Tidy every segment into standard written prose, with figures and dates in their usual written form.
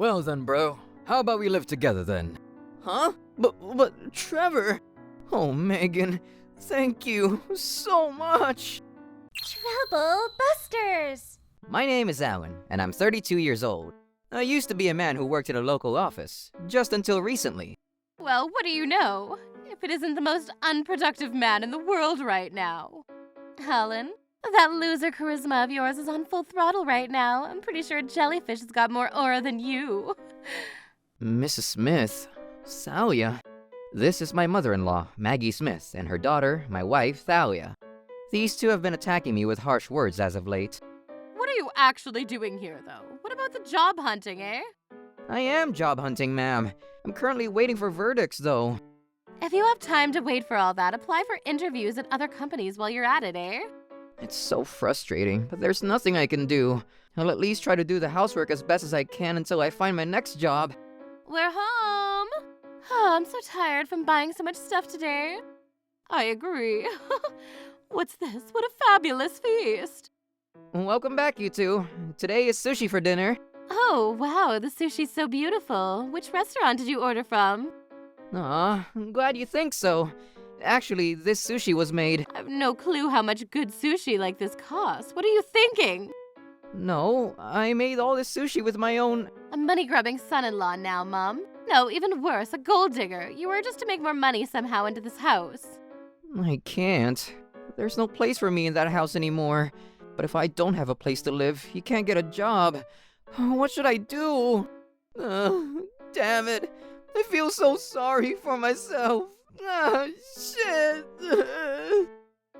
Well then, bro. How about we live together then? Huh? But Trevor... Oh, Megan, thank you so much. Trouble Busters! My name is Alan, and I'm 32 years old. I used to be a man who worked at a local office, just until recently. Well, what do you know? If it isn't the most unproductive man in the world right now. Helen, that loser charisma of yours is on full throttle right now. I'm pretty sure a jellyfish has got more aura than you. Mrs. Smith, Thalia. This is my mother-in-law, Maggie Smith, and her daughter, my wife, Thalia. These two have been attacking me with harsh words as of late. What are you actually doing here, though? What about the job hunting, eh? I am job hunting, ma'am. I'm currently waiting for verdicts, though. If you have time to wait for all that, apply for interviews at other companies while you're at it, eh? It's so frustrating, but there's nothing I can do. I'll at least try to do the housework as best as I can until I find my next job. We're home! Oh, I'm so tired from buying so much stuff today. I agree. What's this? What a fabulous feast! Welcome back, you two. Today is sushi for dinner. Oh, wow, the sushi's so beautiful. Which restaurant did you order from? Aw, I'm glad you think so. Actually, this sushi was made... I have no clue how much good sushi like this costs. What are you thinking? No, I made all this sushi with my own... A money-grubbing son-in-law now, Mom. No, even worse, a gold digger. You were just to make more money somehow into this house. I can't. There's no place for me in that house anymore. But if I don't have a place to live, you can't get a job. What should I do? Damn it. I feel so sorry for myself. Shit.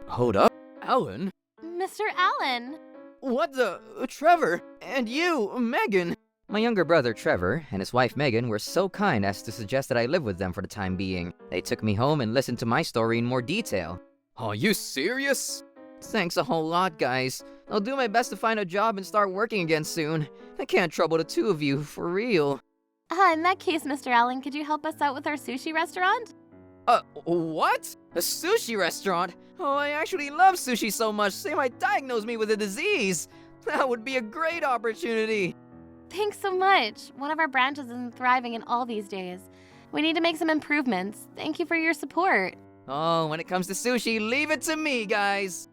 Hold up, Alan? Mr. Allen. What the? Trevor, and you, Megan. My younger brother, Trevor, and his wife, Megan, were so kind as to suggest that I live with them for the time being. They took me home and listened to my story in more detail. Are you serious? Thanks a whole lot, guys. I'll do my best to find a job and start working again soon. I can't trouble the two of you, for real. In that case, Mr. Allen, could you help us out with our sushi restaurant? What? A sushi restaurant? Oh, I actually love sushi so much, they might diagnose me with a disease. That would be a great opportunity. Thanks so much. One of our branches isn't thriving in all these days. We need to make some improvements. Thank you for your support. Oh, when it comes to sushi, leave it to me, guys.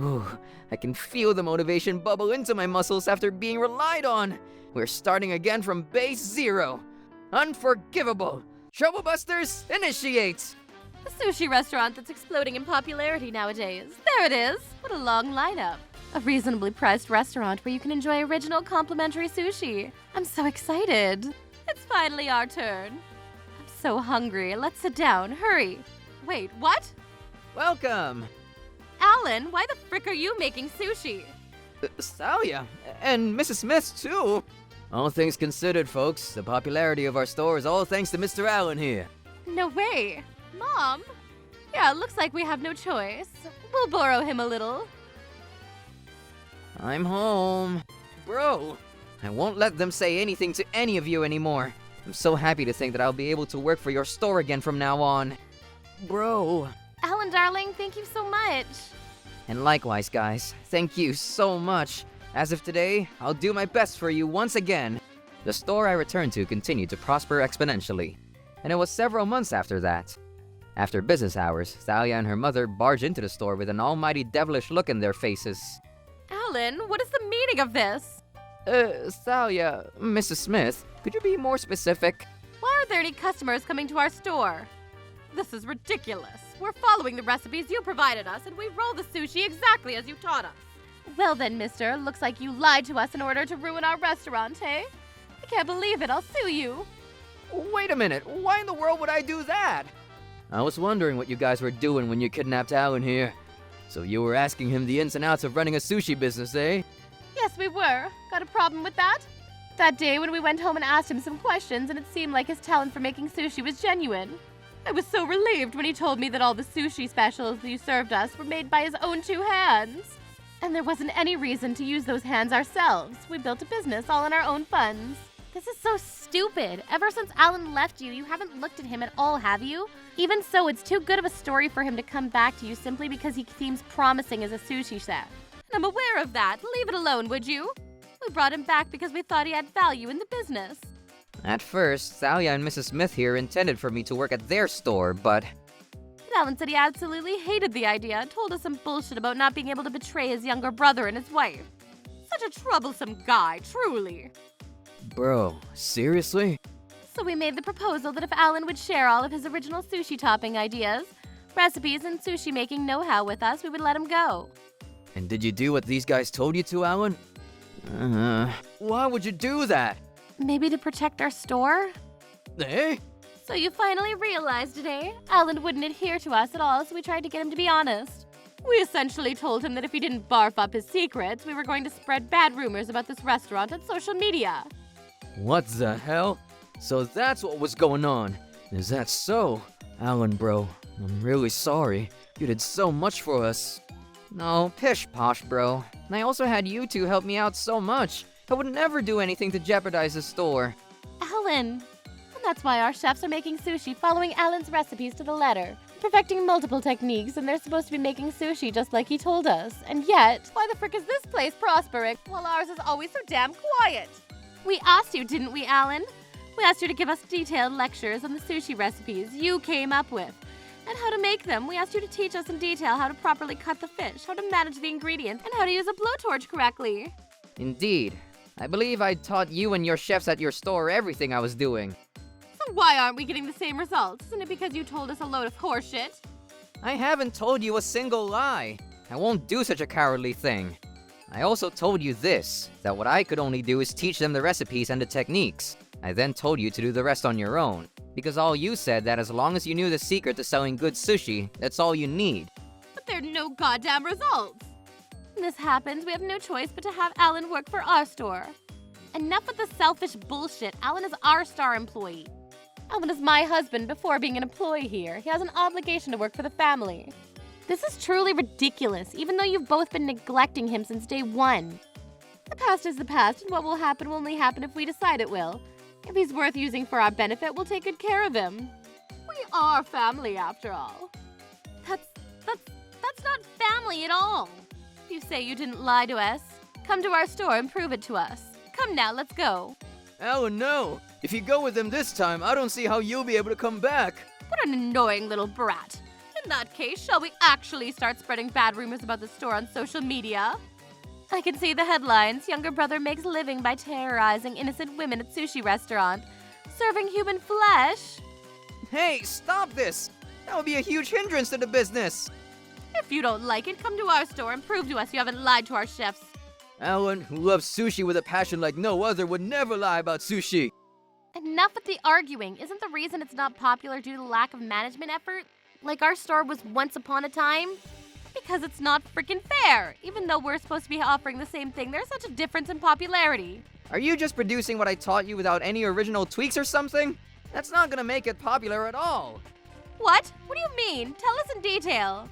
Ooh, I can feel the motivation bubble into my muscles after being relied on. We're starting again from base zero. Unforgivable. Troublebusters, initiate! The sushi restaurant that's exploding in popularity nowadays. There it is. What a long lineup. A reasonably priced restaurant where you can enjoy original complimentary sushi. I'm so excited. It's finally our turn. I'm so hungry. Let's sit down. Hurry. Wait, what? Welcome. Alan, why the frick are you making sushi? Thalia, and Mrs. Smith, too. All things considered, folks, the popularity of our store is all thanks to Mr. Allen here. No way. Mom? Yeah, it looks like we have no choice. We'll borrow him a little. I'm home. Bro, I won't let them say anything to any of you anymore. I'm so happy to think that I'll be able to work for your store again from now on. Bro. Alan, darling, thank you so much. And likewise, guys, thank you so much. As of today, I'll do my best for you once again. The store I returned to continued to prosper exponentially. And it was several months after that. After business hours, Thalia and her mother barged into the store with an almighty devilish look in their faces. Alan, what is the meaning of this? Thalia, Mrs. Smith, could you be more specific? Why aren't there any customers coming to our store? This is ridiculous. We're following the recipes you provided us, and we roll the sushi exactly as you taught us. Well then, mister, looks like you lied to us in order to ruin our restaurant, hey? I can't believe it. I'll sue you. Wait a minute. Why in the world would I do that? I was wondering what you guys were doing when you kidnapped Alan here. So you were asking him the ins and outs of running a sushi business, eh? Yes, we were. Got a problem with that? That day when we went home and asked him some questions and it seemed like his talent for making sushi was genuine. I was so relieved when he told me that all the sushi specials that you served us were made by his own two hands. And there wasn't any reason to use those hands ourselves. We built a business all on our own funds. This is so stupid. Ever since Alan left you, you haven't looked at him at all, have you? Even so, it's too good of a story for him to come back to you simply because he seems promising as a sushi chef. And I'm aware of that. Leave it alone, would you? We brought him back because we thought he had value in the business. At first, Thalia and Mrs. Smith here intended for me to work at their store, but Alan said he absolutely hated the idea and told us some bullshit about not being able to betray his younger brother and his wife. Such a troublesome guy, truly. Bro, seriously? So we made the proposal that if Alan would share all of his original sushi topping ideas, recipes, and sushi making know-how with us, we would let him go. And did you do what these guys told you to, Alan? Why would you do that? Maybe to protect our store? Eh? So you finally realized today Alan wouldn't adhere to us at all, so we tried to get him to be honest. We essentially told him that if he didn't barf up his secrets, we were going to spread bad rumors about this restaurant on social media. What the hell? So that's what was going on. Is that so? Alan, bro, I'm really sorry. You did so much for us. no, pish posh, bro. And I also had you two help me out so much. I would never do anything to jeopardize the store. Alan. And that's why our chefs are making sushi following Alan's recipes to the letter, perfecting multiple techniques, and they're supposed to be making sushi just like he told us. And yet, why the frick is this place prospering while ours is always so damn quiet? We asked you, didn't we, Alan? We asked you to give us detailed lectures on the sushi recipes you came up with and how to make them. We asked you to teach us in detail how to properly cut the fish, how to manage the ingredients, and how to use a blowtorch correctly. Indeed. I believe I taught you and your chefs at your store everything I was doing. So why aren't we getting the same results? Isn't it because you told us a load of horseshit? I haven't told you a single lie. I won't do such a cowardly thing. I also told you this, that what I could only do is teach them the recipes and the techniques. I then told you to do the rest on your own, because all you said that as long as you knew the secret to selling good sushi, that's all you need. But there are no goddamn results. When this happens, we have no choice but to have Alan work for our store. Enough with the selfish bullshit. Alan is our star employee. Alan is my husband before being an employee here. He has an obligation to work for the family. This is truly ridiculous, even though you've both been neglecting him since day one. The past is the past, and what will only happen if we decide it will. If he's worth using for our benefit, we'll take good care of him. We are family, after all. That's not family at all. If you say you didn't lie to us, come to our store and prove it to us. Come now, let's go. Alan, no. If you go with them this time, I don't see how you'll be able to come back. What an annoying little brat. In that case, shall we actually start spreading bad rumors about the store on social media? I can see the headlines. Younger brother makes living by terrorizing innocent women at sushi restaurant, serving human flesh. Hey, stop this! That would be a huge hindrance to the business! If you don't like it, come to our store and prove to us you haven't lied to our chefs. Alan, who loves sushi with a passion like no other, would never lie about sushi. Enough with the arguing. Isn't the reason it's not popular due to lack of management effort? Like our store was once upon a time? Because it's not freaking fair. Even though we're supposed to be offering the same thing, there's such a difference in popularity. Are you just producing what I taught you without any original tweaks or something? That's not gonna make it popular at all. What? What do you mean? Tell us in detail.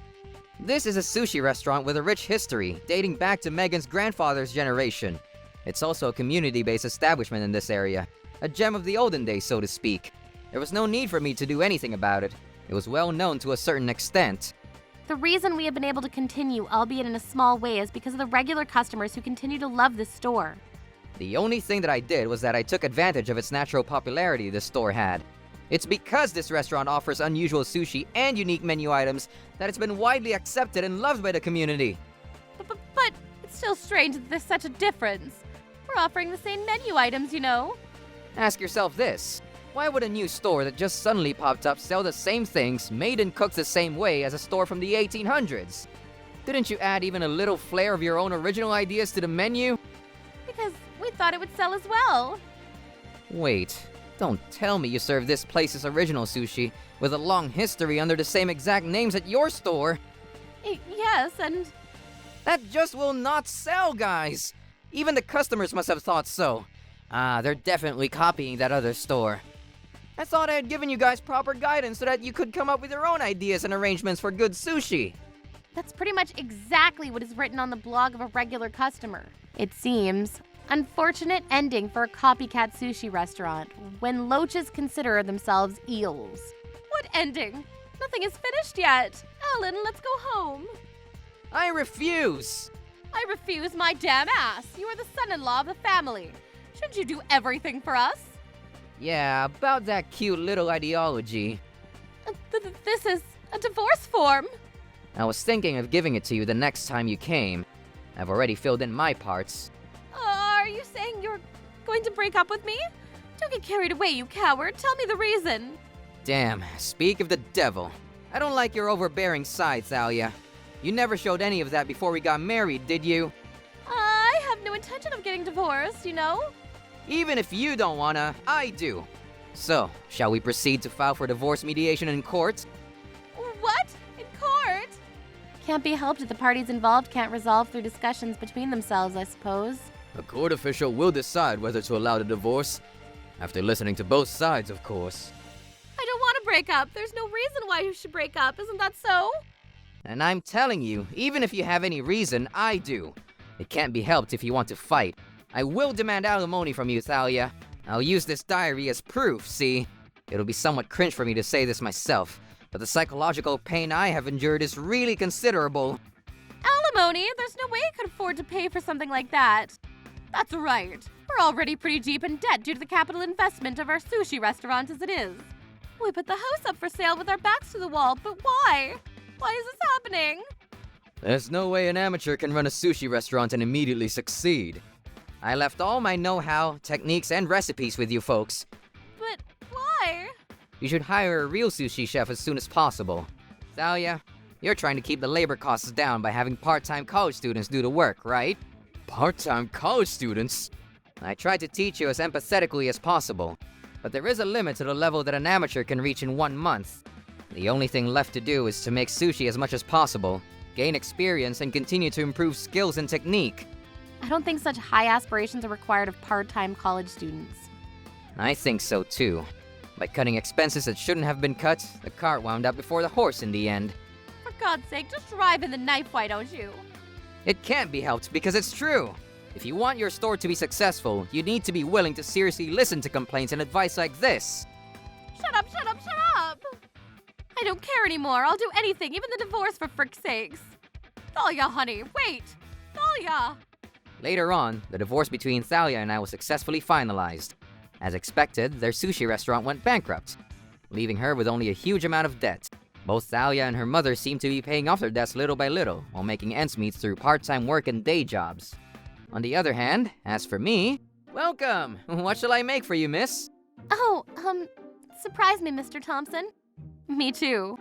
This is a sushi restaurant with a rich history, dating back to Megan's grandfather's generation. It's also a community-based establishment in this area, a gem of the olden days, so to speak. There was no need for me to do anything about it. It was well known to a certain extent. The reason we have been able to continue, albeit in a small way, is because of the regular customers who continue to love this store. The only thing that I did was that I took advantage of its natural popularity the store had. It's because this restaurant offers unusual sushi and unique menu items that it's been widely accepted and loved by the community. But it's still strange that there's such a difference. We're offering the same menu items, you know. Ask yourself this. Why would a new store that just suddenly popped up sell the same things, made and cooked the same way as a store from the 1800s? Didn't you add even a little flair of your own original ideas to the menu? Because we thought it would sell as well. Wait, don't tell me you serve this place's original sushi with a long history under the same exact names at your store. Yes, and... That just will not sell, guys! Even the customers must have thought so. They're definitely copying that other store. I thought I had given you guys proper guidance so that you could come up with your own ideas and arrangements for good sushi. That's pretty much exactly what is written on the blog of a regular customer. It seems. Unfortunate ending for a copycat sushi restaurant when loaches consider themselves eels. What ending? Nothing is finished yet. Alan, let's go home. I refuse! I refuse my damn ass. You are the son-in-law of the family. Shouldn't you do everything for us? Yeah, about that cute little ideology. This is a divorce form. I was thinking of giving it to you the next time you came. I've already filled in my parts. Are you saying you're going to break up with me? Don't get carried away, you coward. Tell me the reason. Damn, speak of the devil. I don't like your overbearing side, Thalia. You never showed any of that before we got married, did you? I have no intention of getting divorced, you know? Even if you don't wanna, I do. So, shall we proceed to file for divorce mediation in court? What? In court? Can't be helped if the parties involved can't resolve through discussions between themselves, I suppose. A court official will decide whether to allow the divorce, after listening to both sides, of course. I don't want to break up. There's no reason why you should break up, isn't that so? And I'm telling you, even if you have any reason, I do. It can't be helped if you want to fight. I will demand alimony from you, Thalia. I'll use this diary as proof, see? It'll be somewhat cringe for me to say this myself, but the psychological pain I have endured is really considerable. Alimony? There's no way I could afford to pay for something like that. That's right. We're already pretty deep in debt due to the capital investment of our sushi restaurant as it is. We put the house up for sale with our backs to the wall, but why? Why is this happening? There's no way an amateur can run a sushi restaurant and immediately succeed. I left all my know-how, techniques, and recipes with you folks. But why? You should hire a real sushi chef as soon as possible. Thalia, you're trying to keep the labor costs down by having part-time college students do the work, right? Part-time college students? I tried to teach you as empathetically as possible, but there is a limit to the level that an amateur can reach in 1 month. The only thing left to do is to make sushi as much as possible, gain experience, and continue to improve skills and technique. I don't think such high aspirations are required of part-time college students. I think so too. By cutting expenses that shouldn't have been cut, the cart wound up before the horse in the end. For God's sake, just drive in the knife, why don't you? It can't be helped because it's true. If you want your store to be successful, you need to be willing to seriously listen to complaints and advice like this. Shut up, shut up, shut up! I don't care anymore. I'll do anything, even the divorce for frick's sakes. Thalia, honey, wait! Thalia! Later on, the divorce between Thalia and I was successfully finalized. As expected, their sushi restaurant went bankrupt, leaving her with only a huge amount of debt. Both Thalia and her mother seemed to be paying off their debts little by little, while making ends meet through part-time work and day jobs. On the other hand, as for me, welcome! What shall I make for you, miss? Oh, surprise me, Mr. Thompson. Me too.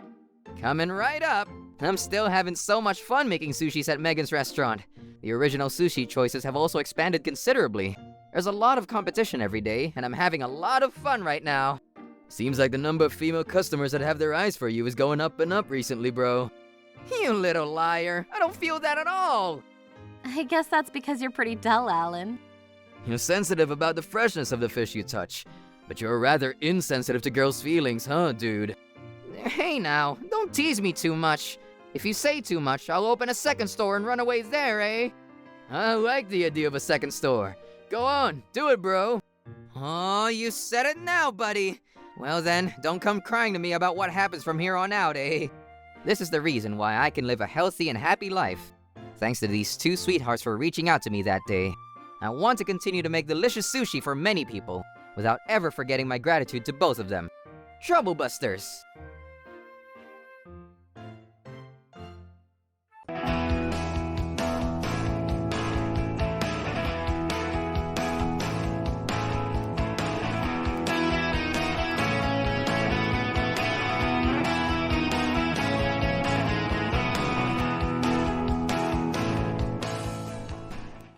Coming right up. I'm still having so much fun making sushis at Megan's restaurant. The original sushi choices have also expanded considerably. There's a lot of competition every day, and I'm having a lot of fun right now. Seems like the number of female customers that have their eyes for you is going up and up recently, bro. You little liar. I don't feel that at all. I guess that's because you're pretty dull, Alan. You're sensitive about the freshness of the fish you touch, but you're rather insensitive to girls' feelings, huh, dude? Hey now, don't tease me too much. If you say too much, I'll open a second store and run away there, eh? I like the idea of a second store. Go on, do it, bro. Oh, you said it now, buddy. Well then, don't come crying to me about what happens from here on out, eh? This is the reason why I can live a healthy and happy life. Thanks to these two sweethearts for reaching out to me that day. I want to continue to make delicious sushi for many people, without ever forgetting my gratitude to both of them. Trouble Busters!